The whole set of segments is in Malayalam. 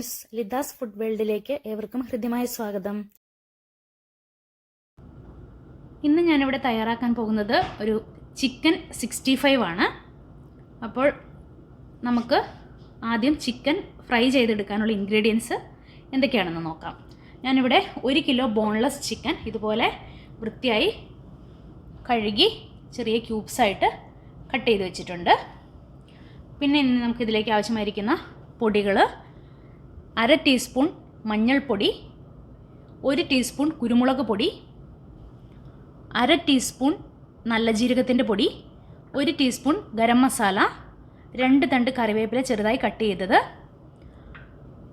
ഫ്രണ്ട്സ്, ലിഥാസ് ഫുഡ് വേൾഡിലേക്ക് ഏവർക്കും ഹൃദ്യമായ സ്വാഗതം. ഇന്ന് ഞാനിവിടെ തയ്യാറാക്കാൻ പോകുന്നത് ഒരു ചിക്കൻ 65 ആണ്. അപ്പോൾ നമുക്ക് ആദ്യം ചിക്കൻ ഫ്രൈ ചെയ്തെടുക്കാനുള്ള ഇൻഗ്രീഡിയൻസ് എന്തൊക്കെയാണെന്ന് നോക്കാം. ഞാനിവിടെ 1 കിലോ ബോൺലെസ് ചിക്കൻ ഇതുപോലെ വൃത്തിയായി കഴുകി ചെറിയ ക്യൂബ്സായിട്ട് കട്ട് ചെയ്ത് വെച്ചിട്ടുണ്ട്. പിന്നെ ഇന്ന് നമുക്കിതിലേക്ക് ആവശ്യമായിരിക്കുന്ന പൊടികൾ: 1/2 ടീസ്പൂൺ മഞ്ഞൾപ്പൊടി, 1 ടീസ്പൂൺ കുരുമുളക് പൊടി, 1/2 ടീസ്പൂൺ നല്ല ജീരകത്തിൻ്റെ പൊടി, 1 ടീസ്പൂൺ ഗരം മസാല, 2 തണ്ട് കറിവേപ്പില ചെറുതായി കട്ട് ചെയ്തത്,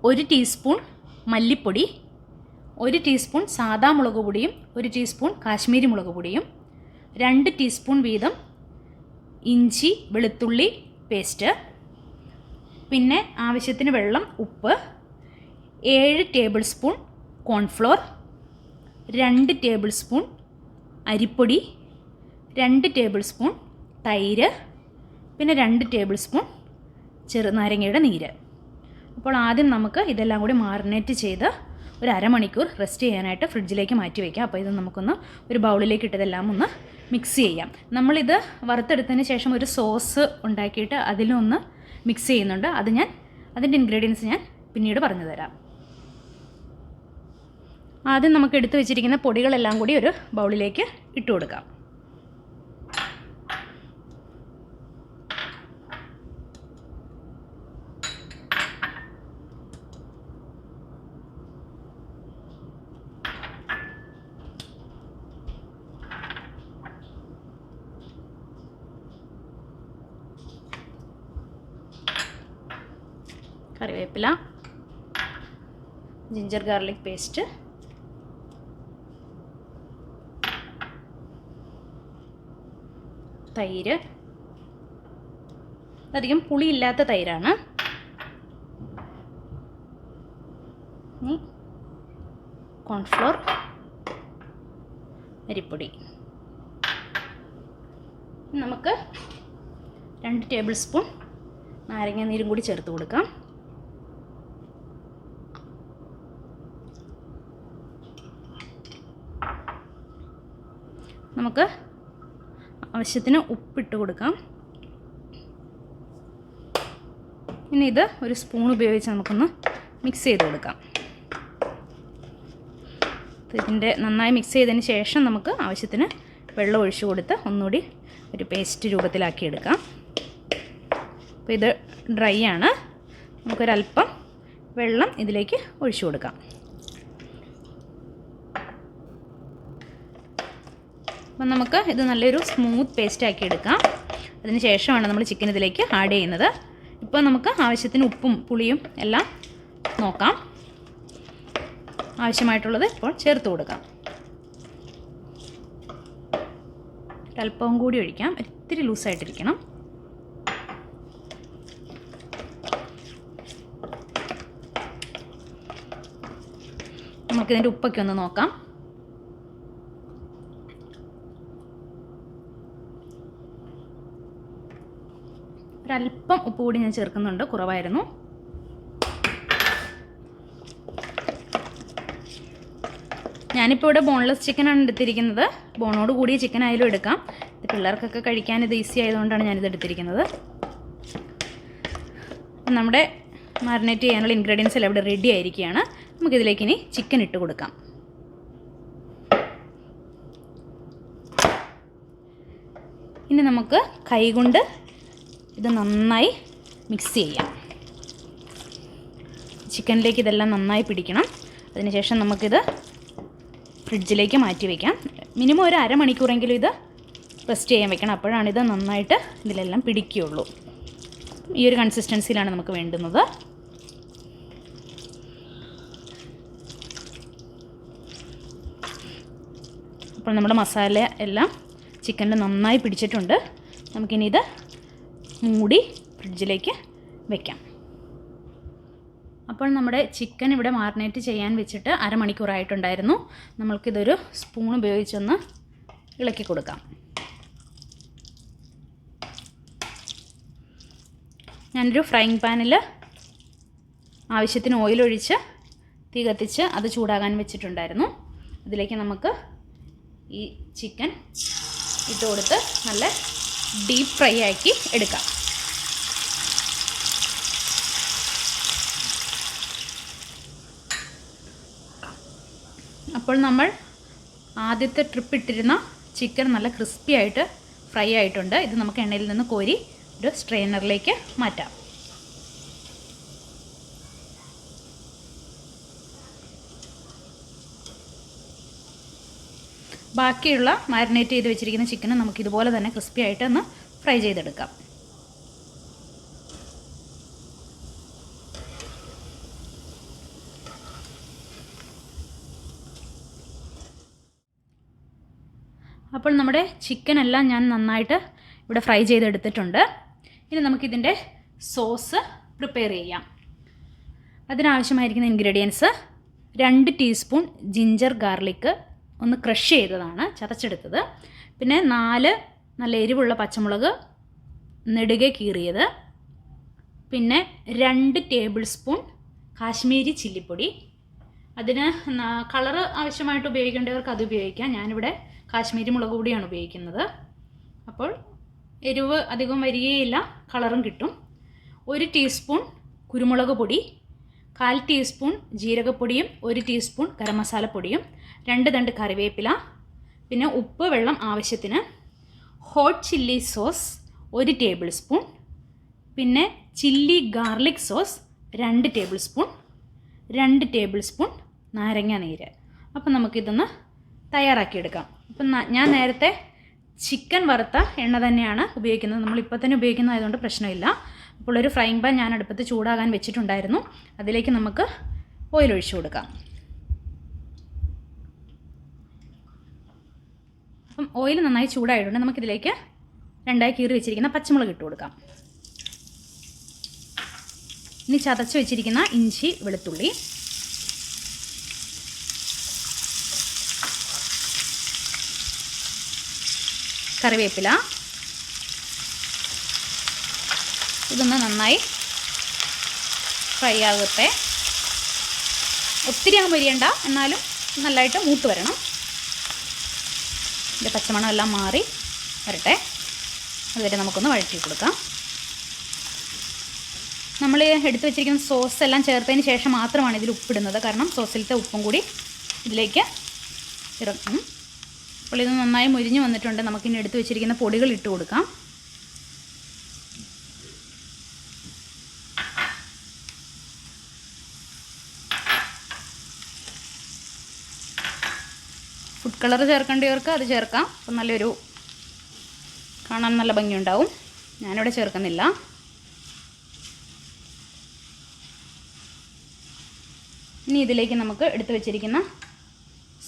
1 ടീസ്പൂൺ മല്ലിപ്പൊടി, 1 ടീസ്പൂൺ സാദാ മുളക് പൊടിയും 1 ടീസ്പൂൺ കാശ്മീരി മുളക് പൊടിയും, 2 ടീസ്പൂൺ വീതം ഇഞ്ചി വെളുത്തുള്ളി പേസ്റ്റ്, പിന്നെ ആവശ്യത്തിന് വെള്ളം, ഉപ്പ്, 7 table spoon cornflour, 2 table spoon അരിപ്പൊടി, 2 ടേബിൾ സ്പൂൺ തൈര്, പിന്നെ 2 ടേബിൾ സ്പൂൺ ചെറുനാരങ്ങയുടെ നീര്. അപ്പോൾ ആദ്യം നമുക്ക് ഇതെല്ലാം കൂടി മാറിനേറ്റ് ചെയ്ത് ഒരു അരമണിക്കൂർ റെസ്റ്റ് ചെയ്യാനായിട്ട് ഫ്രിഡ്ജിലേക്ക് മാറ്റി വയ്ക്കാം. അപ്പോൾ ഇത് നമുക്കൊന്ന് ഒരു ബൗളിലേക്ക് ഇട്ടതെല്ലാം ഒന്ന് മിക്സ് ചെയ്യാം. നമ്മളിത് വറുത്തെടുത്തതിന് ശേഷം ഒരു സോസ് ഉണ്ടാക്കിയിട്ട് അതിലൊന്ന് മിക്സ് ചെയ്യുന്നുണ്ട്. അതിൻ്റെ ഇൻഗ്രീഡിയൻസ് ഞാൻ പിന്നീട് പറഞ്ഞു തരാം. ആദ്യം നമുക്ക് എടുത്തു വെച്ചിരിക്കുന്ന പൊടികളെല്ലാം കൂടി ഒരു ബൗളിലേക്ക് ഇട്ട് കൊടുക്കാം. കറിവേപ്പില, ജിഞ്ചർ ഗാർലിക് പേസ്റ്റ്, തൈര്, അധികം പുളിയില്ലാത്ത തൈരാണ്, കോൺഫ്ലോർ, അരിപ്പൊടി. നമുക്ക് 2 ടേബിൾ സ്പൂൺ നാരങ്ങ നീരും കൂടി ചേർത്ത് കൊടുക്കാം. നമുക്ക് ആവശ്യത്തിന് ഉപ്പിട്ട് കൊടുക്കാം. ഇനി ഇത് ഒരു സ്പൂൺ ഉപയോഗിച്ച് നമുക്കൊന്ന് മിക്സ് ചെയ്ത് കൊടുക്കാം. ഇതിൻ്റെ നന്നായി മിക്സ് ചെയ്തതിന് ശേഷം നമുക്ക് ആവശ്യത്തിന് വെള്ളം ഒഴിച്ചു കൊടുത്ത് ഒന്നുകൂടി ഒരു പേസ്റ്റ് രൂപത്തിലാക്കി എടുക്കാം. അപ്പോൾ ഇത് ഡ്രൈ ആണ്. നമുക്കൊരല്പം വെള്ളം ഇതിലേക്ക് ഒഴിച്ചു കൊടുക്കാം. അപ്പം നമുക്ക് ഇത് നല്ലൊരു സ്മൂത്ത് പേസ്റ്റ് ആക്കി എടുക്കാം. അതിന് ശേഷമാണ് നമ്മൾ ചിക്കൻ ഇതിലേക്ക് ആഡ് ചെയ്യുന്നത്. ഇപ്പോൾ നമുക്ക് ആവശ്യത്തിന് ഉപ്പും പുളിയും എല്ലാം നോക്കാം. ആവശ്യമായിട്ടുള്ളത് ഇപ്പോൾ ചേർത്ത് കൊടുക്കാം. ഒരല്പവും കൂടി ഒഴിക്കാം. ഇത്തിരി ലൂസായിട്ടിരിക്കണം. നമുക്കിതിൻ്റെ ഉപ്പൊക്കെ ഒന്ന് നോക്കാം. ഒരല്പം ഉപ്പ് കൂടി ഞാൻ ചേർക്കുന്നുണ്ട്, കുറവായിരുന്നു. ഞാനിപ്പോൾ ഇവിടെ ബോൺലെസ് ചിക്കനാണ് എടുത്തിരിക്കുന്നത്. ബോണോട് കൂടിയ ചിക്കൻ ആയാലും എടുക്കാം. ഇത് പിള്ളേർക്കൊക്കെ കഴിക്കാൻ ഇത് ഈസി ആയതുകൊണ്ടാണ് ഞാനിത് എടുത്തിരിക്കുന്നത്. നമ്മുടെ മാരിനേറ്റ് ചെയ്യാനുള്ള ഇൻഗ്രീഡിയൻസ് എല്ലാം ഇവിടെ റെഡി ആയിരിക്കുകയാണ്. നമുക്കിതിലേക്ക് ഇനി ചിക്കൻ ഇട്ട് കൊടുക്കാം. ഇനി നമുക്ക് കൈകൊണ്ട് ഇത് നന്നായി മിക്സ് ചെയ്യാം. ചിക്കനിലേക്ക് ഇതെല്ലാം നന്നായി പിടിക്കണം. അതിനുശേഷം നമുക്കിത് ഫ്രിഡ്ജിലേക്ക് മാറ്റി വയ്ക്കാം. മിനിമം ഒരു അരമണിക്കൂറെങ്കിലും ഇത് റെസ്റ്റ് ചെയ്യാൻ വെക്കണം. അപ്പോഴാണ് ഇത് നന്നായിട്ട് ഇതിലെല്ലാം പിടിക്കുകയുള്ളൂ. ഈ ഒരു കൺസിസ്റ്റൻസിയിലാണ് നമുക്ക് വേണ്ടുന്നത്. അപ്പോൾ നമ്മുടെ മസാല എല്ലാം ചിക്കനിൽ നന്നായി പിടിച്ചിട്ടുണ്ട്. നമുക്കിനി ഇത് മൂടി ഫ്രിഡ്ജിലേക്ക് വെക്കാം. അപ്പോൾ നമ്മുടെ ചിക്കൻ ഇവിടെ മാറിനേറ്റ് ചെയ്യാൻ വെച്ചിട്ട് അരമണിക്കൂറായിട്ടുണ്ടായിരുന്നു. നമ്മൾക്കിതൊരു സ്പൂൺ ഉപയോഗിച്ചൊന്ന് ഇളക്കി കൊടുക്കാം. ഞാനൊരു ഫ്രൈയിങ് പാനിൽ ആവശ്യത്തിന് ഓയിൽ ഒഴിച്ച് തീ കത്തിച്ച് അത് ചൂടാകാൻ വെച്ചിട്ടുണ്ടായിരുന്നു. അതിലേക്ക് നമുക്ക് ഈ ചിക്കൻ ഇട്ട് കൊടുത്ത് നല്ല ഡീപ്പ് ഫ്രൈ ആക്കി എടുക്കാം. അപ്പോൾ നമ്മൾ ആദ്യത്തെ ട്രിപ്പ് ഇട്ടിരുന്ന ചിക്കൻ നല്ല ക്രിസ്പി ആയിട്ട് ഫ്രൈ ആയിട്ടുണ്ട്. ഇത് നമുക്ക് എണ്ണയിൽ നിന്ന് കോരി ഒരു സ്ട്രെയിനറിലേക്ക് മാറ്റാം. ബാക്കിയുള്ള മാരിനേറ്റ് ചെയ്ത് വെച്ചിരിക്കുന്ന ചിക്കൻ നമുക്ക് ഇതുപോലെ തന്നെ ക്രിസ്പി ആയിട്ട് ഒന്ന് ഫ്രൈ ചെയ്തെടുക്കാം. അപ്പോൾ നമ്മുടെ ചിക്കൻ എല്ലാം ഞാൻ നന്നായിട്ട് ഇവിടെ ഫ്രൈ ചെയ്തെടുത്തിട്ടുണ്ട്. ഇനി നമുക്കിതിൻ്റെ സോസ് പ്രിപ്പയർ ചെയ്യാം. അതിനാവശ്യമായിരിക്കുന്ന ഇൻഗ്രീഡിയൻസ് 2 ടീസ്പൂൺ ജിഞ്ചർ ഗാർലിക്ക് ഒന്ന് ക്രഷ് ചെയ്തതാണ്, ചതച്ചെടുത്തത്. പിന്നെ 4 നല്ല എരിവുള്ള പച്ചമുളക് നെടുകെ കീറിയത്. പിന്നെ 2 ടേബിൾ സ്പൂൺ കാശ്മീരി ചില്ലിപ്പൊടി. അതിന് കളറ് ആവശ്യമായിട്ട് ഉപയോഗിക്കേണ്ടവർക്ക് അത് ഉപയോഗിക്കാം. ഞാനിവിടെ കാശ്മീരി മുളക് പൊടിയാണ് ഉപയോഗിക്കുന്നത്. അപ്പോൾ എരിവ് അധികം വരികയില്ല, കളറും കിട്ടും. 1 ടീസ്പൂൺ കുരുമുളക് പൊടി, 1/4 ടീസ്പൂൺ ജീരകപ്പൊടിയും 1 ടീസ്പൂൺ ഗരം മസാലപ്പൊടിയും, 2 തണ്ട് കറിവേപ്പില, പിന്നെ ഉപ്പ്, വെള്ളം ആവശ്യത്തിന്, hot chilli sauce 1 tablespoon, പിന്നെ chilli garlic sauce 2 tablespoon, 2 tablespoon നാരങ്ങ നീര്. അപ്പം നമുക്കിതൊന്ന് തയ്യാറാക്കിയെടുക്കാം. അപ്പം ഞാൻ നേരത്തെ ചിക്കൻ വറുത്ത എണ്ണ തന്നെയാണ് ഉപയോഗിക്കുന്നത്. നമ്മളിപ്പോൾ തന്നെ ഉപയോഗിക്കുന്നതായതുകൊണ്ട് പ്രശ്നമില്ല. അപ്പോൾ ഒരു ഫ്രൈങ് പാൻ ഞാൻ അടുപ്പത്ത് ചൂടാകാൻ വെച്ചിട്ടുണ്ടായിരുന്നു. അതിലേക്ക് നമുക്ക് ഓയിൽ ഒഴിച്ചു കൊടുക്കാം. അപ്പം ഓയിൽ നന്നായി ചൂടായിട്ടുണ്ട്. നമുക്കിതിലേക്ക് 2ആയി കീറി വെച്ചിരിക്കുന്ന പച്ചമുളക് ഇട്ട് കൊടുക്കാം. ഇനി ചതച്ച് വെച്ചിരിക്കുന്ന ഇഞ്ചി, വെളുത്തുള്ളി, കറിവേപ്പില, ഇതൊന്ന് നന്നായി ഫ്രൈ ആകട്ടെ. ഒത്തിരി അങ്ങ് പൊരിയണ്ട, എന്നാലും നല്ലതായിട്ട് മൂത്ത് വരണം. ഇതിൻ്റെ പച്ചമണം എല്ലാം മാറി വരട്ടെ. അതുവരെ നമുക്കൊന്ന് വഴറ്റി കൊടുക്കാം. നമ്മൾ എടുത്തു വെച്ചിരിക്കുന്ന സോസ് എല്ലാം ചേർത്തതിന് ശേഷം മാത്രമാണ് ഇതിൽ ഉപ്പിടുന്നത്. കാരണം സോസിലത്തെ ഉപ്പും കൂടി ഇതിലേക്ക് ഇറക്കും. അപ്പോൾ ഇത് നന്നായി മുരിഞ്ഞ് വന്നിട്ടുണ്ട്. നമുക്കിനി എടുത്തു വെച്ചിരിക്കുന്ന പൊടികൾ ഇട്ട് കൊടുക്കാം. ഫുഡ് കളർ ചേർക്കേണ്ടവർക്ക് അത് ചേർക്കാം. അപ്പം നല്ലൊരു കാണാൻ നല്ല ഭംഗിയുണ്ടാവും. ഞാനിവിടെ ചേർക്കുന്നില്ല. ഇനി ഇതിലേക്ക് നമുക്ക് എടുത്തു വെച്ചിരിക്കുന്ന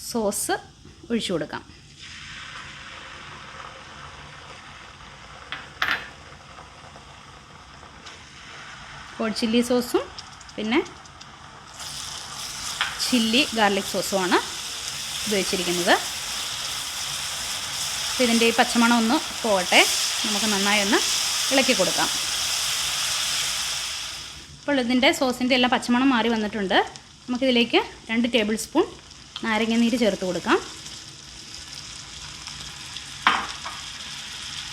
സോസ് ഒഴിച്ചു കൊടുക്കാം. ഹോട്ട് ചില്ലി സോസും പിന്നെ ചില്ലി ഗാർലിക് സോസുമാണ് ഉപയോഗിച്ചിരിക്കുന്നത്. അപ്പോൾ ഇതിൻ്റെ ഈ പച്ചമണം ഒന്ന് പോകട്ടെ. നമുക്ക് നന്നായി ഒന്ന് ഇളക്കി കൊടുക്കാം. അപ്പോൾ ഇതിൻ്റെ സോസിൻ്റെ എല്ലാം പച്ചമണം മാറി വന്നിട്ടുണ്ട്. നമുക്കിതിലേക്ക് 2 ടേബിൾ സ്പൂൺ നാരങ്ങ നീര് ചേർത്ത് കൊടുക്കാം.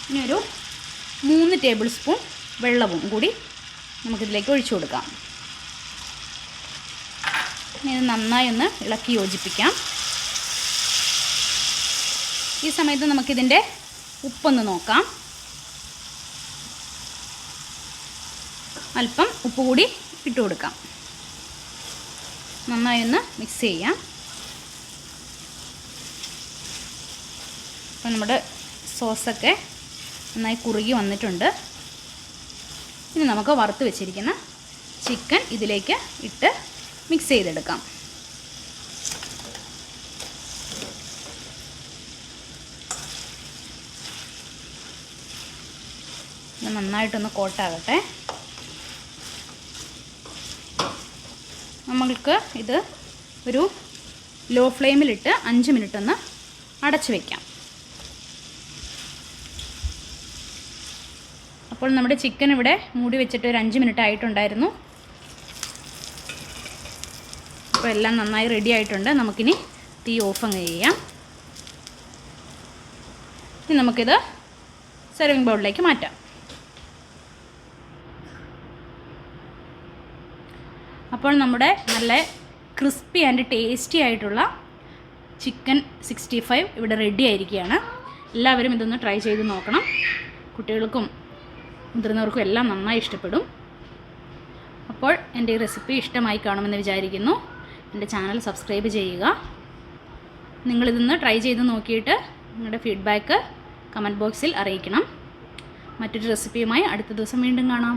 ഇനി ഒരു 3 ടേബിൾ സ്പൂൺ വെള്ളവും കൂടി നമുക്കിതിലേക്ക് ഒഴിച്ചു കൊടുക്കാം. ഇനി ഇത് നന്നായി ഒന്ന് ഇളക്കി യോജിപ്പിക്കാം. ഈ സമയത്ത് നമുക്കിതിൻ്റെ ഉപ്പൊന്ന് നോക്കാം. അല്പം ഉപ്പ് കൂടി ഇട്ട് കൊടുക്കാം. നന്നായി ഒന്ന് മിക്സ് ചെയ്യാം. അപ്പോൾ നമ്മുടെ സോസൊക്കെ നന്നായി കുറുകി വന്നിട്ടുണ്ട്. ഇനി നമുക്ക് വറുത്ത് വെച്ചിരിക്കുന്ന ചിക്കൻ ഇതിലേക്ക് ഇട്ട് മിക്സ് ചെയ്തെടുക്കാം. ഇത് നന്നായിട്ടൊന്ന് കോട്ടാകട്ടെ. നമ്മൾക്ക് ഇത് ഒരു ലോ ഫ്ലെയിമിലിട്ട് 5 മിനിറ്റ് ഒന്ന് അടച്ചു വയ്ക്കാം. അപ്പോൾ നമ്മുടെ ചിക്കൻ ഇവിടെ മൂടി വെച്ചിട്ട് ഒരു 5 മിനിറ്റ് ആയിട്ടുണ്ടായിരുന്നു. അപ്പോൾ എല്ലാം നന്നായി റെഡി ആയിട്ടുണ്ട്. നമുക്കിനി തീ ഓഫ് അങ്ങ് ചെയ്യാം. ഇനി നമുക്കിത് സെർവിങ് ബൗളിലേക്ക് മാറ്റാം. അപ്പോൾ നമ്മുടെ നല്ല ക്രിസ്പി ആൻഡ് ടേസ്റ്റി ആയിട്ടുള്ള ചിക്കൻ 65 ഇവിടെ റെഡി ആയിരിക്കുകയാണ്. എല്ലാവരും ഇതൊന്ന് ട്രൈ ചെയ്ത് നോക്കണം. കുട്ടികൾക്കും മുതിർന്നവർക്കും എല്ലാം നന്നായി ഇഷ്ടപ്പെടും. അപ്പോൾ എൻ്റെ ഈ റെസിപ്പി ഇഷ്ടമായി കാണുമെന്ന് വിചാരിക്കുന്നു. എൻ്റെ ചാനൽ സബ്സ്ക്രൈബ് ചെയ്യുക. നിങ്ങളിതൊന്ന് ട്രൈ ചെയ്ത് നോക്കിയിട്ട് നിങ്ങളുടെ ഫീഡ്ബാക്ക് കമൻറ്റ് ബോക്സിൽ അറിയിക്കണം. മറ്റൊരു റെസിപ്പിയുമായി അടുത്ത ദിവസം വീണ്ടും കാണാം.